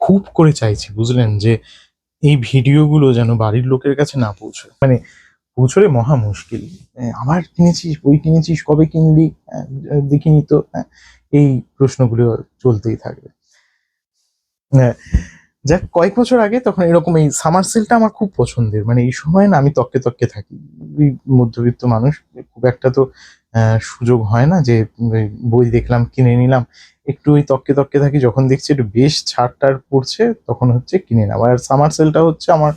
খুব করে চাইছি, বুঝলেন, যে এই ভিডিওগুলো যেন বাড়ির লোকের কাছে না পৌঁছয়। মানে পৌঁছলে মহা মুশকিল। আবার কিনেছিস, বই কিনেছিস, কবে কিনলি, দেখিনি তো, এই প্রশ্নগুলো চলতেই থাকবে। যাক, কয়েক বছর আগে তখন এরকম এই সামার সেলটা আমার খুব পছন্দের। মানে এই সময় না আমি তককে তককে থাকি। ওই মধ্যবিত্ত মানুষ, খুব একটা তো সুযোগ হয় না যে বই দেখলাম কিনে নিলাম। একটু ওই তককে তককে থাকি, যখন দেখছি একটু বেশ ছাড় পড়ছে তখন হচ্ছে কিনে নেওয়া। আর সামার সেলটা হচ্ছে আমার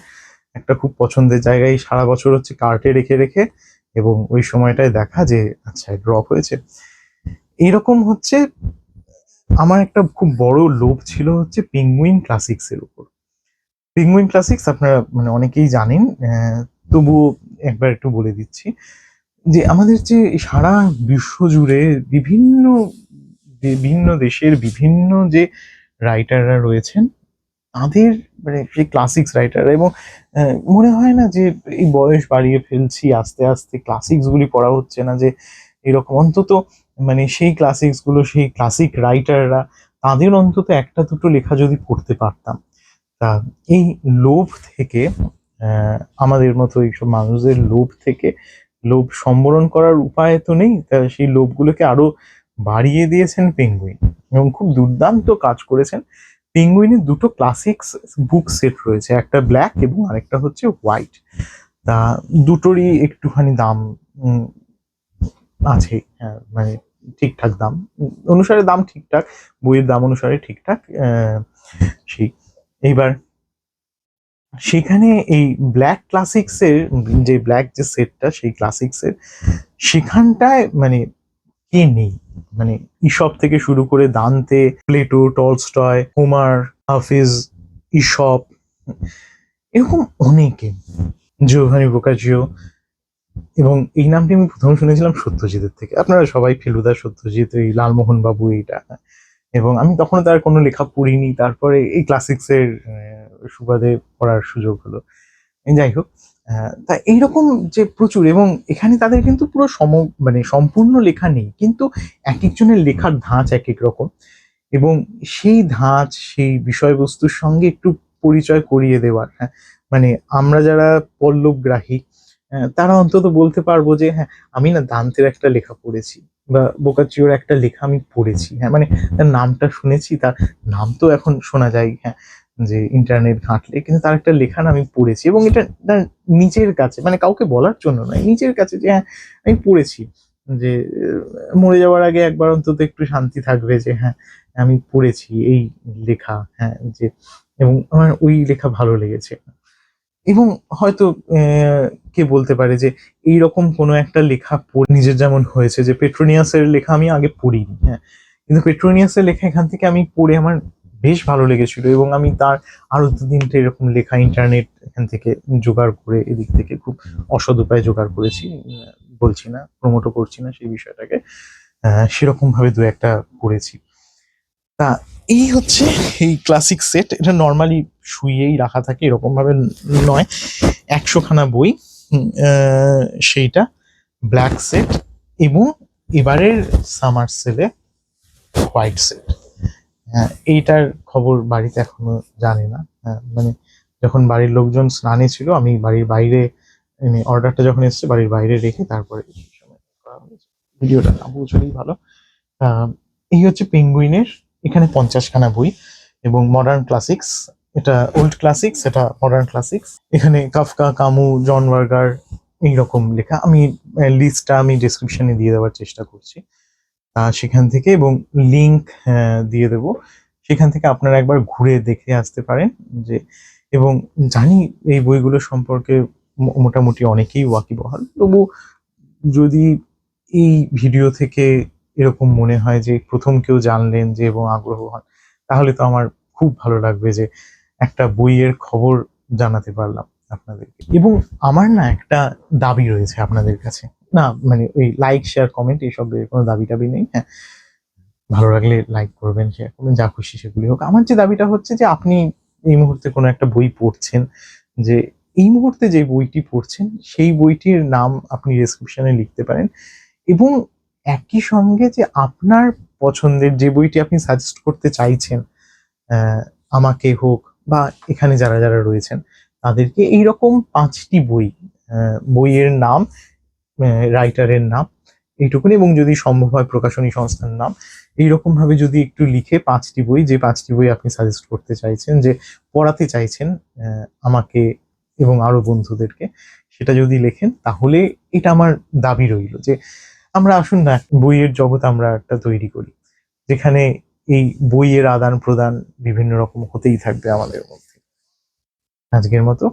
একটা খুব পছন্দের জায়গায়। সারা বছর হচ্ছে কার্টে রেখে রেখে এবং ওই সময়টায় দেখা যে আচ্ছা ড্রপ হয়েছে। এইরকম হচ্ছে আমার একটা খুব বড় লোভ ছিল হচ্ছে পেঙ্গুইন ক্লাসিক্স এর উপর। পেঙ্গুইন ক্লাসিক্স আপনারা মানে অনেকেই জানেন, তবুও একবার একটু বলে দিচ্ছি যে আমাদের যে সারা বিশ্ব জুড়ে বিভিন্ন বিভিন্ন দেশের বিভিন্ন যে রাইটাররা রয়েছেন, তাদের মানে সেই ক্লাসিক্স রাইটার। এবং মনে হয় না যে এই বয়স বাড়িয়ে ফেলছি, আস্তে আস্তে ক্লাসিক্স গুলি পড়া হচ্ছে না, যে এরকম অন্তত মানে সেই ক্লাসিক্স গুলো, সেই ক্লাসিক রাইটাররা, তাদের অন্তত একটা দুটো লেখা যদি পড়তে পারতাম। তা এই লোভ থেকে, আমাদের মতো এইসব মানুষদের লোভ থেকে, লোভ সম্বরণ করার উপায় তো নেই, তা সেই লোভগুলোকে আরো বাড়িয়ে দিয়েছেন পেঙ্গুইন এবং খুব দুর্দান্ত কাজ করেছেন। পেঙ্গুইনের দুটো ক্লাসিক্স বুক সেট রয়েছে, একটা ব্ল্যাক এবং আরেকটা হচ্ছে হোয়াইট। তা দুটোরই একটুখানি দাম আছে, মানে ঠিকঠাক দাম অনুসারে, দাম ঠিকঠাক, বইয়ের দাম অনুসারে ঠিকঠাক। সেই এইবার সেখানে এই ব্ল্যাক ক্লাসিক্স এর যে ব্ল্যাক যে সেটটা, সেই ক্লাসিক্স এর সেখানটায় মানে কে নেই, মানে ইসব থেকে শুরু করে দান্তে, প্লেটো, টলস্টয়, হোমার, হাফিজ, ইসব, এরকম অনেকে, জোভানি বোকাচিও। এবং এই নামটি আমি প্রথম শুনেছিলাম সত্যজিতের থেকে। আপনারা সবাই ফেলুদা, সত্যজিৎ, এই লালমোহন বাবু, এইটা। এবং আমি তখনও তার কোনো লেখা পড়িনি, তারপরে এই ক্লাসিক্স এর সুবাদে পড়ার সুযোগ হলো। যাই হোক, তা এইরকম যে প্রচুর, এবং এখানে তাদের কিন্তু পুরো মানে সম্পূর্ণ লেখা নেই, কিন্তু এক একজনের লেখার ধাঁচ এক এক রকম, এবং সেই ধাঁচ, সেই বিষয়বস্তুর সঙ্গে একটু পরিচয় করিয়ে দেওয়ার। হ্যাঁ, মানে আমরা যারা পল্লবগ্রাহী, তারা অন্তত বলতে পারবো যে হ্যাঁ, আমি না দান্তের একটা লেখা পড়েছি, বা বোকাচিওর একটা লেখা আমি পড়েছি। হ্যাঁ, মানে তার নামটা শুনেছি, তার নাম তো এখন শোনা যায়, হ্যাঁ, যে ইন্টারনেট ঘাঁটলে, কিন্তু তার একটা লেখা আমি পড়েছি, এবং এটা তার নিজের কাছে, মানে কাউকে বলার জন্য নয়, নিজের কাছে যে হ্যাঁ আমি পড়েছি, যে মরে যাওয়ার আগে একবার অন্তত একটু শান্তি থাকবে যে হ্যাঁ আমি পড়েছি এই লেখা। হ্যাঁ, যে এবং আমার ওই লেখা ভালো লেগেছে। এবং হয়তো কে বলতে পারে যে এইরকম কোনো একটা লেখা নিজের যেমন হয়েছে যে পেট্রোনিয়াসের লেখা আমি আগে পড়িনি, হ্যাঁ, কিন্তু পেট্রোনিয়াসের লেখা এখান থেকে আমি পড়ে আমার বেশ ভালো লেগেছিল, এবং আমি তার আরো দু তিনটে এরকম লেখা ইন্টারনেট এখান থেকে জোগাড় করে, এদিক থেকে খুব অসৎ উপায়ে জোগাড় করেছি। বলছি না, প্রমোটও করছি না সেই বিষয়টাকে, সেরকম ভাবে দু একটা করেছি। তা এই হচ্ছে এই ক্লাসিক সেট। এটা নর্মালি শুইয়েই রাখা থাকে, এরকম ভাবে নয়। 100 খানা বই, সেইটা ব্ল্যাক সেট, এবং এবারের সামার সেলে হোয়াইট সেট। হ্যাঁ, এইটার খবর বাড়িতে এখনো জানে না। হ্যাঁ, মানে যখন বাড়ির লোকজন স্নানে ছিল, আমি বাড়ির বাইরে, অর্ডারটা যখন এসছে বাড়ির বাইরে রেখে তারপরে ভিডিওটা না পৌঁছলেই ভালো। এই হচ্ছে পেঙ্গুইনের, এখানে 50 খানা বই, এবং মডার্ন ক্লাসিক্স, এটা ওল্ড ক্লাসিক্স, এটা মডার্ন ক্লাসিক্স। এখানে কাফকা, কামু, জন বার্গার, এইরকম লেখা। আমি লিস্টটা আমি ডেসক্রিপশনে দিয়ে দেওয়ার চেষ্টা করছি, সেখান থেকে, এবং লিংক দিয়ে দেব, সেখান থেকে আপনারা একবার ঘুরে দেখে আসতে পারেন। যে এবং জানি এই বইগুলো সম্পর্কে মোটামুটি অনেকেই ওয়াকিবহাল, তবু যদি এই ভিডিও থেকে এরকম মনে হয় যে প্রথম কেউ জানলেন যে এবং আগ্রহ হন, তাহলে তো আমার খুব ভালো লাগবে যে একটা বইয়ের খবর জানাতে পারলাম আপনাদেরকে। এবং আমার না একটা দাবি রয়েছে আপনাদের কাছে, না মানে ওই লাইক, শেয়ার, কমেন্ট এইসব কোনো দাবি টাবি নেই। হ্যাঁ, ভালো লাগলে লাইক করবেন, শেয়ার করবেন, যা খুশি সেগুলি হোক। আমার যে দাবিটা হচ্ছে যে আপনি এই মুহূর্তে কোনো একটা বই পড়ছেন, যে এই মুহূর্তে যে বইটি পড়ছেন সেই বইটির নাম আপনি ডেসক্রিপশনে লিখতে পারেন, এবং একই সঙ্গে যে আপনার পছন্দের যে বইটি আপনি সাজেস্ট করতে চাইছেন, আমাকে হোক বা এখানে যারা যারা রয়েছেন তাদেরকে এইরকম 5টি বই, বইয়ের নাম, রাইটারের নাম এইটুকুনি, এবং যদি সম্ভব হয় প্রকাশনী সংস্থার নাম, এইরকম ভাবে যদি একটু লিখে 5টি বই, যে 5টি বই আপনি সাজেস্ট করতে চাইছেন, যে পড়াতে চাইছেন আমাকে এবং আরো বন্ধুদেরকে, সেটা যদি লেখেন তাহলে এটা আমার দাবি রইল যে আমরা আসুন না বইয়ের জগৎ আমরা একটা তৈরি করি, যেখানে এই বইয়ের আদান প্রদান বিভিন্ন রকম হতেই থাকবে আমাদের মধ্যে। আজকের মতো